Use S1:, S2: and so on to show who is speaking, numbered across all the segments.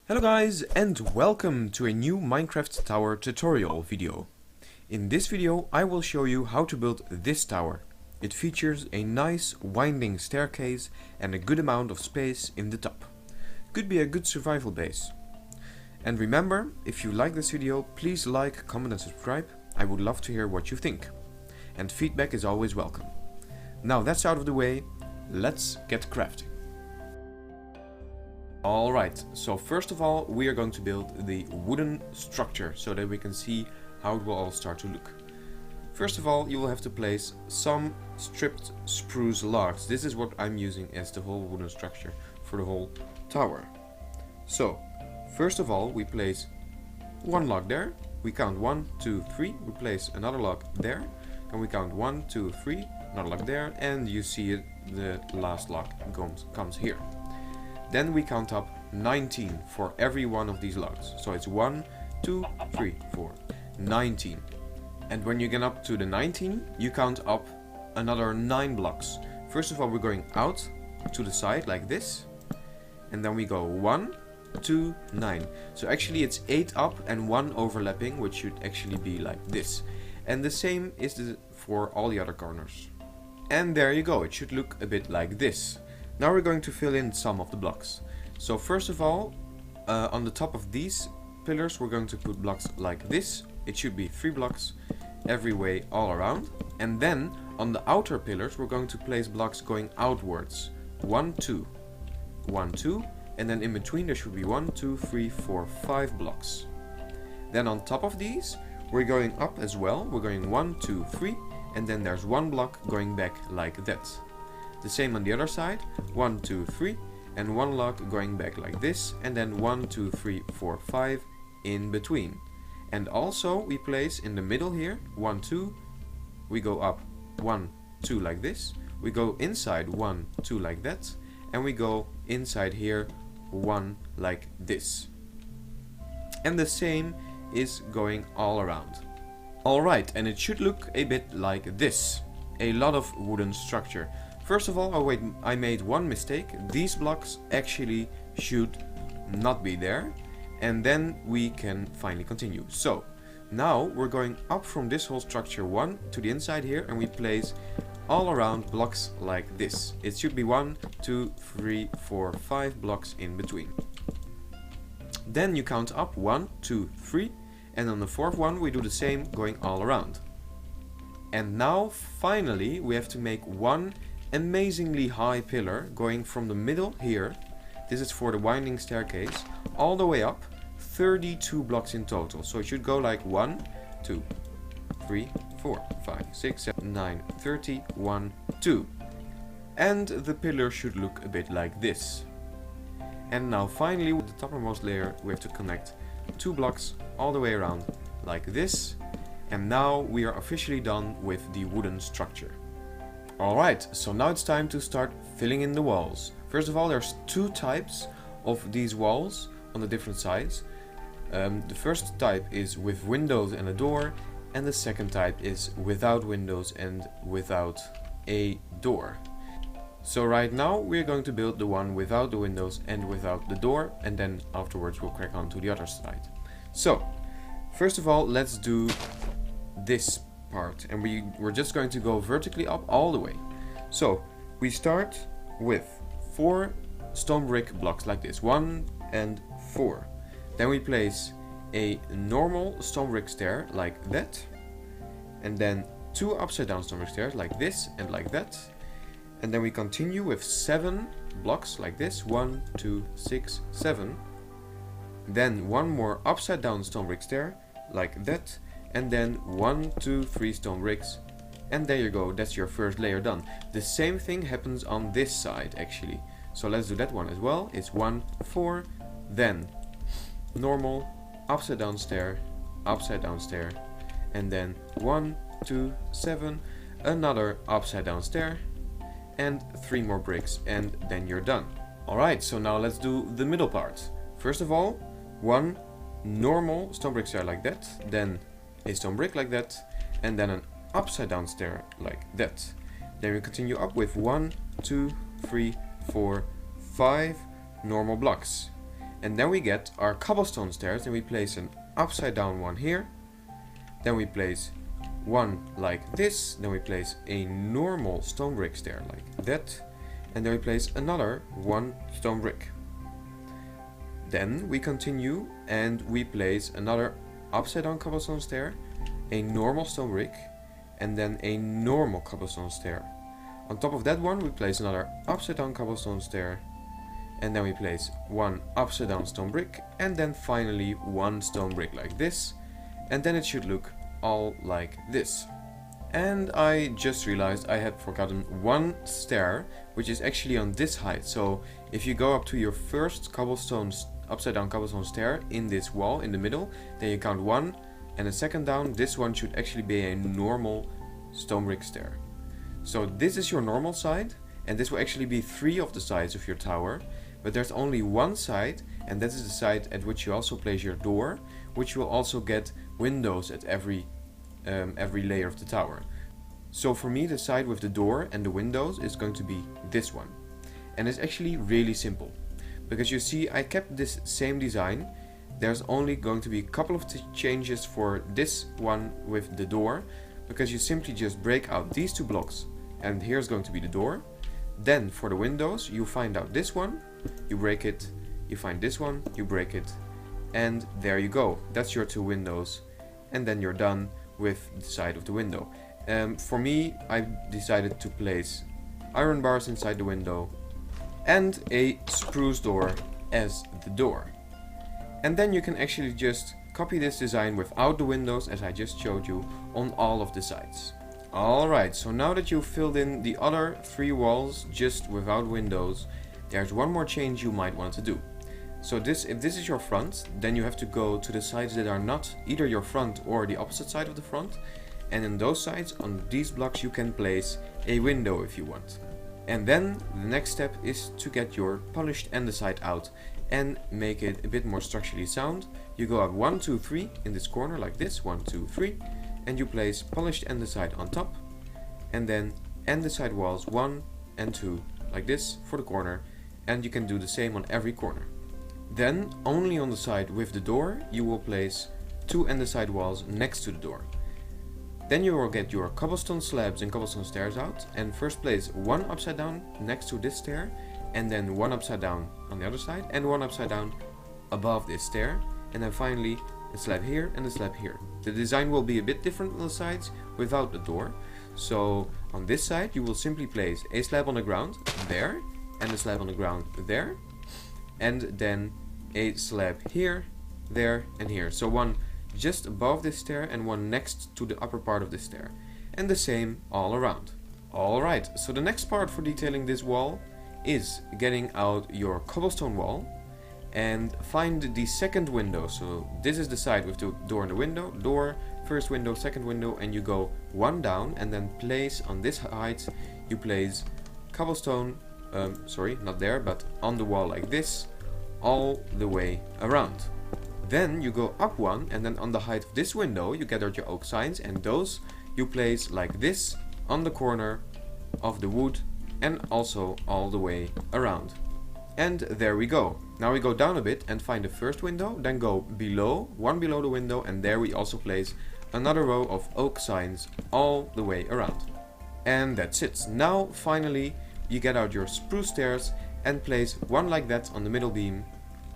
S1: Hello guys, and welcome to a new Minecraft tower tutorial video. In this video I will show you how to build this tower. It features a nice winding staircase and a good amount of space in the top. Could be a good survival base. And remember, if you like this video, please like, comment and subscribe. I would love to hear what you think. And feedback is always welcome. Now that's out of the way, let's get crafting. Alright, so first of all we are going to build the wooden structure so that we can see how it will all start to look. First of all, you will have to place some stripped spruce logs. This is what I'm using as the whole wooden structure for the whole tower. So, first of all we place one log there, we count 1, 2, 3, we place another log there, and we count 1, 2, 3, another log there, and you see it, the last log comes here. Then we count up 19 for every one of these logs. So it's 1, 2, 3, 4, 19. And when you get up to the 19, you count up another 9 blocks. First of all, we're going out to the side like this. And then we go 1, 2, 9. So actually it's 8 up and 1 overlapping, which should actually be like this. And the same is for all the other corners. And there you go, it should look a bit like this. Now we're going to fill in some of the blocks. So first of all, on the top of these pillars we're going to put blocks like this. It should be 3 blocks every way all around. And then on the outer pillars we're going to place blocks going outwards. 1, 2, 1, 2, and then in between there should be 1, 2, 3, 4, 5 blocks. Then on top of these we're going up as well. We're going 1, 2, 3, and then there's 1 block going back like that. The same on the other side, 1, 2, 3, and 1 log going back like this, and then 1, 2, 3, 4, 5 in between. And also we place in the middle here, 1, 2, we go up 1, 2 like this, we go inside 1, 2 like that, and we go inside here 1 like this. And the same is going all around. Alright, and it should look a bit like this. A lot of wooden structure. First of all, I made one mistake. These blocks actually should not be there. And then we can finally continue. So, now we're going up from this whole structure 1 to the inside here. And we place all around blocks like this. It should be 1, 2, 3, 4, 5 blocks in between. Then you count up 1, 2, 3. And on the 4th one we do the same going all around. And now finally we have to make one amazingly high pillar going from the middle here, this is for the winding staircase, all the way up, 32 blocks in total. So it should go like 1, 2, 3, 4, 5, 6, 7, 9, 30, 1, 2. And the pillar should look a bit like this. And now finally with the toppermost layer we have to connect 2 blocks all the way around like this. And now we are officially done with the wooden structure. Alright, so now it's time to start filling in the walls. First of all, there's 2 types of these walls on the different sides. The first type is with windows and a door, and the second type is without windows and without a door. So right now we're going to build the one without the windows and without the door, and then afterwards we'll crack on to the other side. So, first of all, let's do this part, and we're just going to go vertically up all the way. So we start with 4 stone brick blocks like this, 1 and 4. Then we place a normal stone brick stair like that, and then 2 upside down stone brick stairs like this and like that. And then we continue with 7 blocks like this, 1, 2, 6, 7. Then 1 more upside down stone brick stair like that. And then 1, 2, 3 stone bricks, and there you go, that's your first layer done. The same thing happens on this side actually, so let's do that one as well. It's 1, 4, then normal, upside down stair, and then 1, 2, 7, another upside down stair, and 3 more bricks, and then you're done. Alright, so now let's do the middle part. First of all, 1 normal stone brick stair like that, then a stone brick like that, and then an upside down stair like that. Then we continue up with 1, 2, 3, 4, 5 normal blocks. And then we get our cobblestone stairs, and we place an upside down one here. Then we place one like this. Then we place a normal stone brick stair like that. And then we place another one stone brick. Then we continue and we place another upside down cobblestone stair, a normal stone brick, and then a normal cobblestone stair. On top of that one we place another upside down cobblestone stair, and then we place one upside down stone brick, and then finally one stone brick like this, and then it should look all like this. And I just realized I had forgotten one stair, which is actually on this height. So if you go up to your first upside down cobblestone stair in this wall in the middle, then you count one, and a second down, this one should actually be a normal stone brick stair. So this is your normal side, and this will actually be 3 of the sides of your tower, but there's only one side, and that is the side at which you also place your door, which will also get windows at every layer of the tower. So for me, the side with the door and the windows is going to be this one. And it's actually really simple, because you see I kept this same design. There's only going to be a couple of changes for this one with the door, because you simply just break out these 2 blocks, and here's going to be the door. Then for the windows, you find out this one, you break it, you find this one, you break it, and there you go. That's your 2 windows, and then you're done with the side of the window. For me, I decided to place iron bars inside the window and a spruce door as the door. And then you can actually just copy this design without the windows, as I just showed you, on all of the sides. Alright, so now that you've filled in the other 3 walls just without windows, there's one more change you might want to do. So if this is your front, then you have to go to the sides that are not either your front or the opposite side of the front. And in those sides, on these blocks, you can place a window if you want. And then the next step is to get your polished andesite out and make it a bit more structurally sound. You go up 1, 2, 3 in this corner like this, 1, 2, 3, and you place polished andesite on top, and then andesite walls 1 and 2 like this for the corner, and you can do the same on every corner. Then only on the side with the door you will place 2 andesite walls next to the door. Then you will get your cobblestone slabs and cobblestone stairs out, and first place 1 upside down next to this stair, and then 1 upside down on the other side, and 1 upside down above this stair, and then finally a slab here and a slab here. The design will be a bit different on the sides without the door. So on this side you will simply place a slab on the ground there, and a slab on the ground there, and then a slab here, there, and here. So one just above this stair and one next to the upper part of this stair, and the same all around. Alright, so the next part for detailing this wall is getting out your cobblestone wall and find the second window. So this is the side with the door and the window, door, first window, second window, and you go 1 down, and then place on this height, you place cobblestone, sorry, not there, but on the wall like this, all the way around. Then you go up 1, and then on the height of this window you get out your oak signs, and those you place like this on the corner of the wood and also all the way around. And there we go. Now we go down a bit and find the first window, then go below, 1 below the window, and there we also place another row of oak signs all the way around. And that's it. Now finally you get out your spruce stairs and place 1 like that on the middle beam,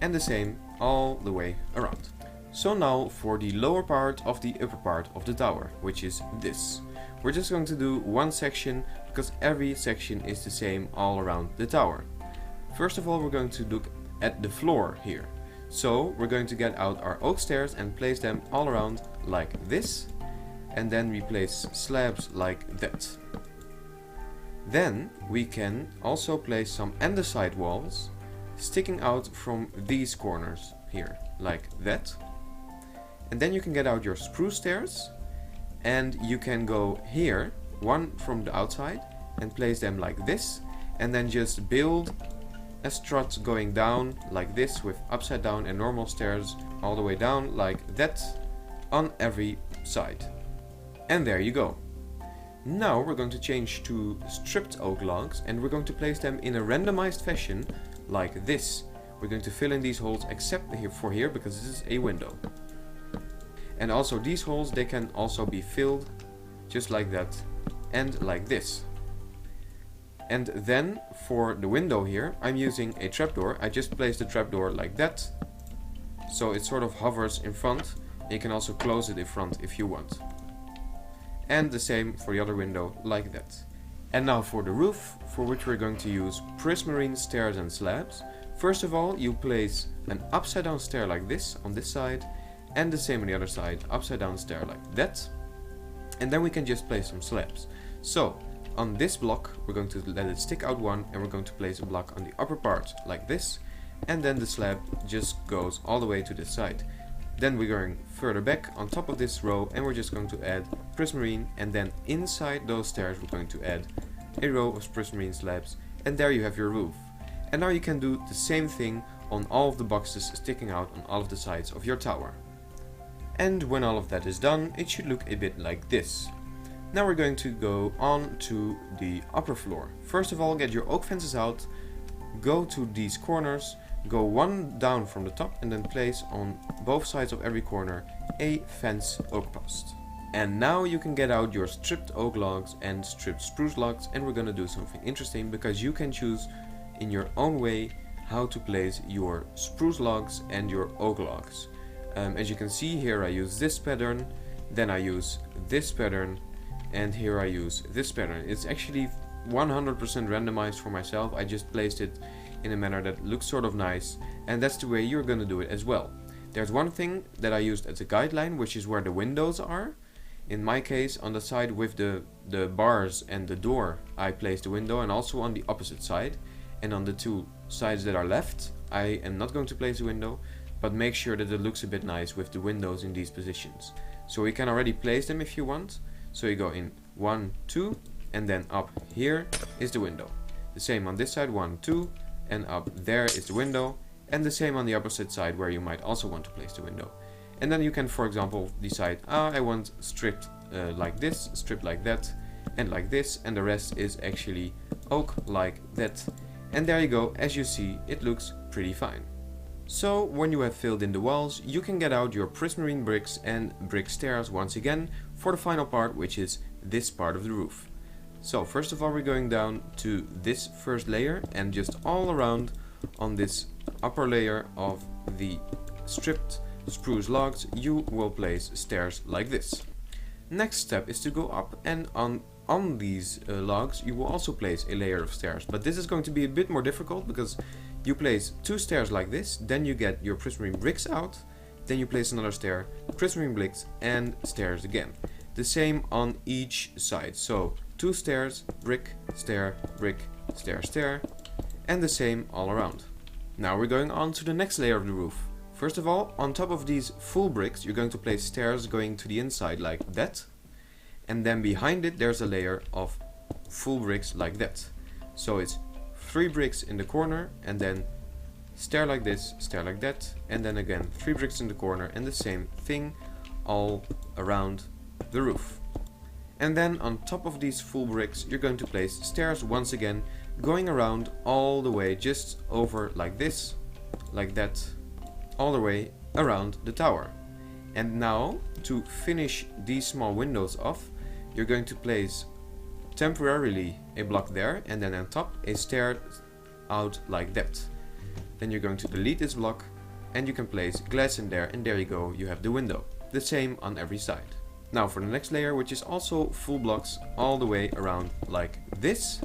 S1: and the same all the way around. So now for the lower part of the upper part of the tower, which is this. We're just going to do 1 section, because every section is the same all around the tower. First of all, we're going to look at the floor here. So we're going to get out our oak stairs and place them all around like this, and then we place slabs like that. Then we can also place some andesite walls sticking out from these corners here, like that. And then you can get out your spruce stairs, and you can go here, 1 from the outside, and place them like this, and then just build a strut going down like this with upside down and normal stairs all the way down like that on every side. And there you go. Now we're going to change to stripped oak logs, and we're going to place them in a randomized fashion like this, We're going to fill in these holes except here for here because this is a window. And also these holes, they can also be filled just like that and like this. And then for the window here, I'm using a trapdoor. I just place the trapdoor like that, so it sort of hovers in front. You can also close it in front if you want. And the same for the other window, like that. And now for the roof, for which we're going to use prismarine stairs and slabs. First of all, you place an upside down stair like this on this side, and the same on the other side, upside down stair like that. And then we can just place some slabs. So on this block, we're going to let it stick out one, and we're going to place a block on the upper part like this, and then the slab just goes all the way to this side. Then we're going further back on top of this row, and we're just going to add prismarine, and then inside those stairs we're going to add a row of prismarine slabs, and there you have your roof. And now you can do the same thing on all of the boxes sticking out on all of the sides of your tower. And when all of that is done, it should look a bit like this. Now we're going to go on to the upper floor. First of all, get your oak fences out, go to these corners, go one down from the top, and then place on both sides of every corner a fence oak post. And now you can get out your stripped oak logs and stripped spruce logs, and we're going to do something interesting because you can choose in your own way how to place your spruce logs and your oak logs. As you can see here, I use this pattern, then I use this pattern, and here I use this pattern. It's actually 100% randomized for myself. I just placed it in a manner that looks sort of nice, and that's the way you're gonna do it as well. There's one thing that I used as a guideline, which is where the windows are. In my case, on the side with the bars and the door, I placed the window, and also on the opposite side. And on the two sides that are left, I am not going to place a window, but make sure that it looks a bit nice with the windows in these positions. So we can already place them if you want. So you go in 1, 2, and then up here is the window. The same on this side, 1, 2, and up there is the window, and the same on the opposite side where you might also want to place the window. And then you can, for example, decide, I want stripped like this, stripped like that, and like this, and the rest is actually oak like that. And there you go. As you see, it looks pretty fine. So when you have filled in the walls, you can get out your prismarine bricks and brick stairs once again for the final part, which is this part of the roof. So first of all, we're going down to this first layer, and just all around on this upper layer of the stripped spruce logs, you will place stairs like this. Next step is to go up, and on these logs you will also place a layer of stairs, but this is going to be a bit more difficult because you place 2 stairs like this, then you get your prismarine bricks out, then you place another stair, prismarine bricks, and stairs again. The same on each side, so 2 stairs, brick, stair, stair, and the same all around. Now we're going on to the next layer of the roof. First of all, on top of these full bricks, you're going to place stairs going to the inside like that, and then behind it there's a layer of full bricks like that. So it's 3 bricks in the corner, and then stair like this, stair like that, and then again 3 bricks in the corner, and the same thing all around the roof. And then on top of these full bricks you're going to place stairs once again, going around all the way just over like this, like that, all the way around the tower. And now to finish these small windows off, you're going to place temporarily a block there, and then on top a stair out like that. Then you're going to delete this block, and you can place glass in there, and there you go, you have the window. The same on every side. Now for the next layer, which is also full blocks all the way around like this.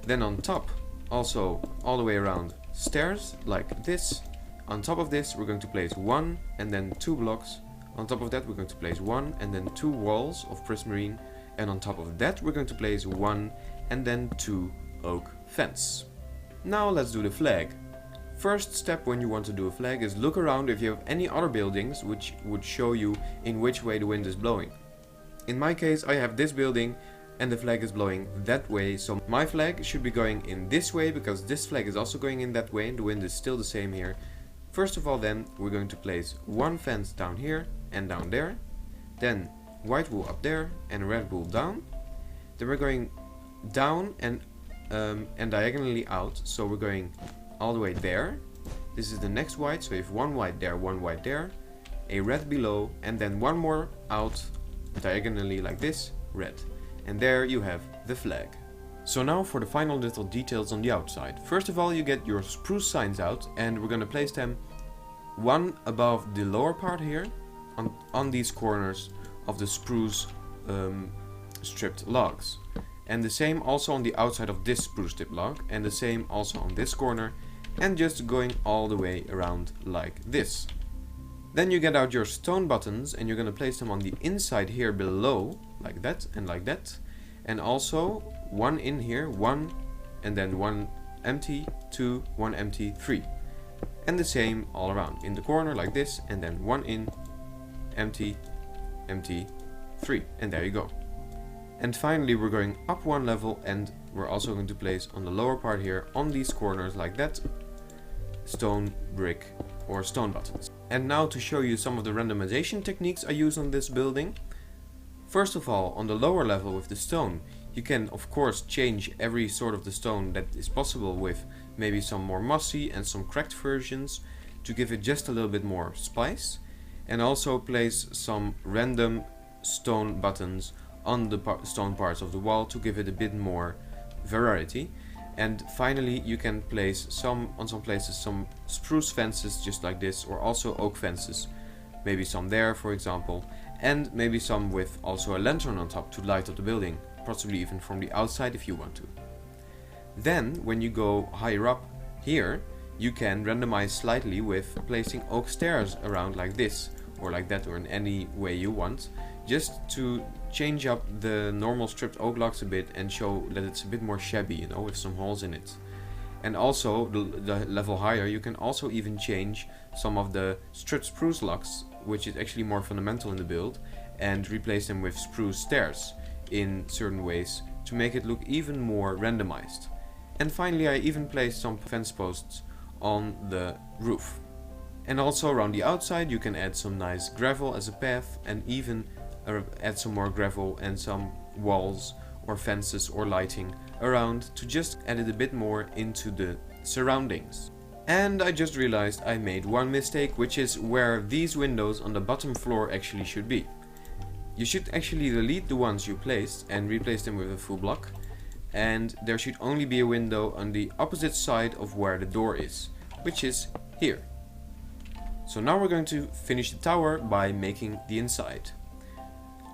S1: Then on top also all the way around stairs like this. On top of this we're going to place 1 and then 2 blocks. On top of that we're going to place 1 and then 2 walls of prismarine. And on top of that we're going to place 1 and then 2 oak fence. Now let's do the flag. First step when you want to do a flag is look around if you have any other buildings which would show you in which way the wind is blowing. In my case I have this building and the flag is blowing that way, so my flag should be going in this way because this flag is also going in that way and the wind is still the same here. First of all then we're going to place 1 fence down here and down there, then white wool up there and red wool down. Then we're going down and diagonally out, so we're going all the way there, This is the next white, so you have one white there, one white there, a red below, and then one more out diagonally like this, red. And there you have the flag. So now for the final little details on the outside. First of all, you get your spruce signs out, and we're going to place them one above the lower part here on these corners of the spruce stripped logs. And the same also on the outside of this spruce strip log, and the same also on this corner, and just going all the way around like this. Then you get out your stone buttons, and you're going to place them on the inside here below, like that and like that. And also one in here, one, and then one empty, two, one empty, three. And the same all around, in the corner like this, and then one in, empty, empty, three. And there you go. And finally we're going up one level, and we're also going to place on the lower part here, on these corners like that, stone, brick or stone buttons. And now to show you some of the randomization techniques I use on this building. First of all, on the lower level with the stone, you can of course change every sort of the stone that is possible with maybe some more mossy and some cracked versions to give it just a little bit more spice. And also place some random stone buttons on the stone parts of the wall to give it a bit more variety. And finally you can place on some places some spruce fences just like this, or also oak fences, maybe some there for example, and maybe some with also a lantern on top to light up the building, possibly even from the outside if you want to. Then when you go higher up here, you can randomize slightly with placing oak stairs around like this or like that, or in any way you want, just to change up the normal stripped oak logs a bit and show that it's a bit more shabby, you know, with some holes in it. And also the level higher, you can also even change some of the stripped spruce logs, which is actually more fundamental in the build, and replace them with spruce stairs in certain ways to make it look even more randomized. And finally I even placed some fence posts on the roof. And also around the outside you can add some nice gravel as a path, and even add some more gravel and some walls or fences or lighting around to just add it a bit more into the surroundings. And I just realized I made one mistake, which is where these windows on the bottom floor actually should be. You should actually delete the ones you placed and replace them with a full block, and there should only be a window on the opposite side of where the door is, which is here. So now we're going to finish the tower by making the inside.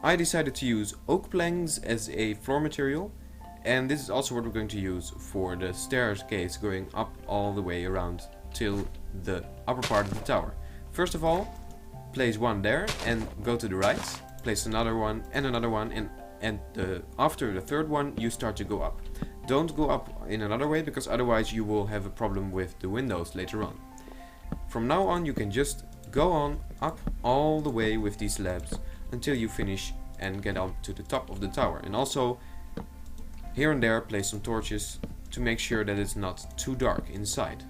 S1: I decided to use oak planks as a floor material, and this is also what we're going to use for the staircase going up all the way around till the upper part of the tower. First of all, place one there and go to the right, place another one, and after the third one you start to go up. Don't go up in another way, because otherwise you will have a problem with the windows later on. From now on you can just go on up all the way with these slabs until you finish and get up to the top of the tower. And also here and there place some torches to make sure that it's not too dark inside.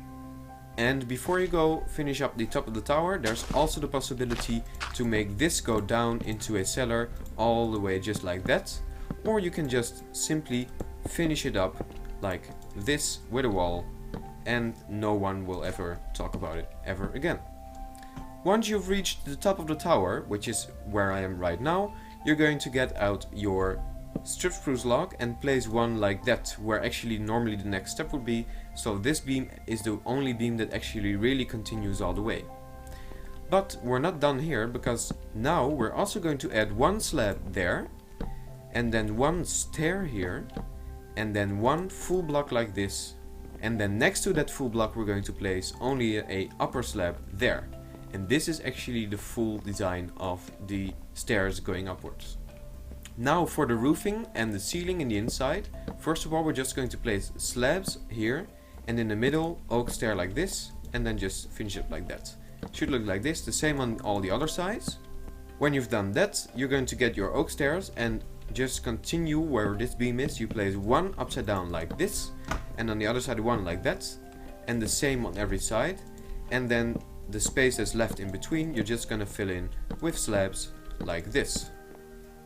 S1: And before you go finish up the top of the tower, there's also the possibility to make this go down into a cellar all the way just like that, or you can just simply finish it up like this with a wall, and no one will ever talk about it ever again. Once you've reached the top of the tower, which is where I am right now, you're going to get out your strip spruce log and place one like that, where actually normally the next step would be. So this beam is the only beam that actually really continues all the way. But we're not done here, because now we're also going to add one slab there, and then one stair here, and then one full block like this, and then next to that full block we're going to place only a upper slab there. And this is actually the full design of the stairs going upwards. Now for the roofing and the ceiling in the inside, first of all we're just going to place slabs here, and in the middle oak stair like this, and then just finish it like that. It should look like this, the same on all the other sides. When you've done that, you're going to get your oak stairs and just continue where this beam is. You place one upside down like this, and on the other side one like that, and the same on every side. And then the space that's left in between you're just gonna fill in with slabs like this.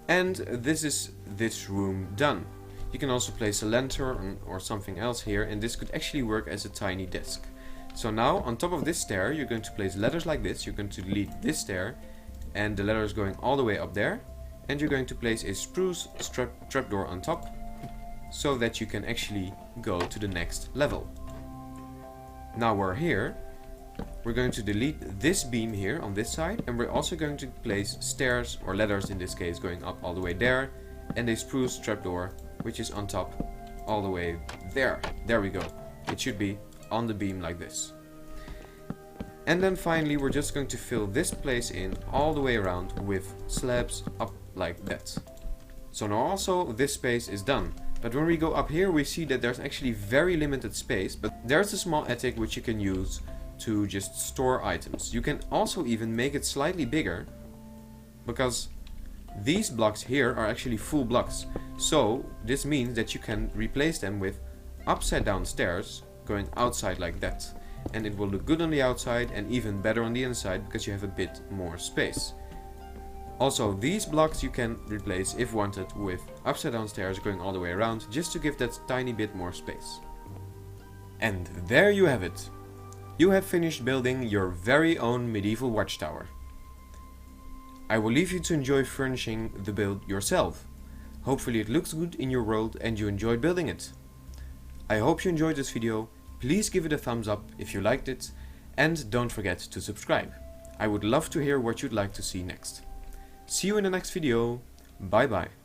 S1: And this is this room done. You can also place a lantern or something else here, and this could actually work as a tiny desk. So now on top of this stair you're going to place letters like this. You're going to delete this stair and the letters going all the way up there, and you're going to place a spruce trapdoor on top so that you can actually go to the next level. Now we're here, we're going to delete this beam here on this side, and we're also going to place stairs, or ladders in this case, going up all the way there, and a spruce trapdoor which is on top all the way there. There we go. It should be on the beam like this. And then finally we're just going to fill this place in all the way around with slabs up like that. So now also this space is done. But when we go up here we see that there's actually very limited space, but there's a small attic which you can use to just store items. You can also even make it slightly bigger, because these blocks here are actually full blocks. So this means that you can replace them with upside down stairs going outside like that. And it will look good on the outside and even better on the inside because you have a bit more space. Also, these blocks you can replace, if wanted, with upside down stairs going all the way around, just to give that tiny bit more space. And there you have it. You have finished building your very own medieval watchtower. I will leave you to enjoy furnishing the build yourself. Hopefully it looks good in your world and you enjoyed building it. I hope you enjoyed this video. Please give it a thumbs up if you liked it, and don't forget to subscribe. I would love to hear what you'd like to see next. See you in the next video. Bye bye.